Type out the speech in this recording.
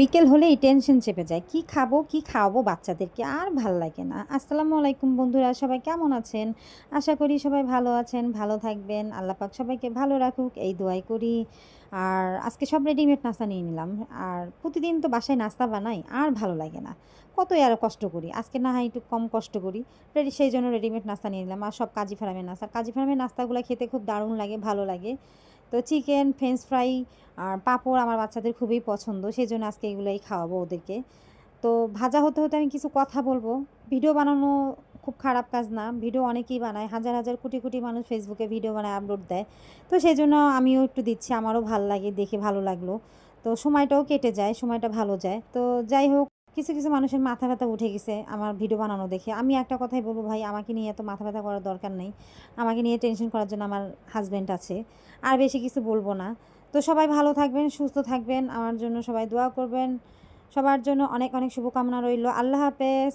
বিকেল হলেই টেনশন চেপে যায়, কি খাবো কি খাওয়াবো বাচ্চাদেরকে, আর ভাল লাগে না। আসসালামু আলাইকুম বন্ধুরা, সবাই কেমন আছেন? আশা করি সবাই ভালো আছেন, ভালো থাকবেন। আল্লাহ পাক সবাইকে ভালো রাখুক এই দোয়াই করি। আর আজকে সব রেডিমেড নাস্তা নিয়ে নিলাম। আর প্রতিদিন তো বাসায় নাস্তা বানাই, আর ভালো লাগে না। কতই আর কষ্ট করি, আজকে না হয় একটু কম কষ্ট করি। সেই জন্য রেডিমেড নাস্তা নিয়ে নিলাম। আর সব কাজী ফার্মের নাস্তা, কাজী ফার্মের নাস্তাগুলো খেতে খুব দারুণ লাগে, ভালো লাগে। তো চিকেন, ফ্রেঞ্চ ফ্রাই আর পাঁপড় আমার বাচ্চাদের খুবই পছন্দ, সেজন্য আজকে এগুলোই খাওয়াবো ওদেরকে। তো ভাজা হতে হতে আমি কিছু কথা বলবো। ভিডিও বানানো খুব খারাপ কাজ না, ভিডিও অনেকেই বানায়, হাজার হাজার কোটি কোটি মানুষ ফেসবুকে ভিডিও বানায়, আপলোড দেয়। তো সেই জন্য আমিও একটু দিচ্ছি, আমারও ভালো লাগে, দেখে ভালো লাগলো। তো সময়টাও কেটে যায়, সময়টা ভালো যায়। তো যাই হোক, কিছু কিছু মানুষের মাথা ব্যথা উঠে গেছে আমার ভিডিও বানানো দেখে। আমি একটা কথাই বলবো, ভাই আমাকে নিয়ে এত মাথা ব্যথা করার দরকার নেই। আমাকে নিয়ে টেনশন করার জন্য আমার হাজব্যান্ড আছে। আর বেশি কিছু বলবো না। তো সবাই ভালো থাকবেন, সুস্থ থাকবেন, আমার জন্য সবাই দোয়া করবেন। সবার জন্য অনেক অনেক শুভকামনা রইল। আল্লাহ হাফেজ।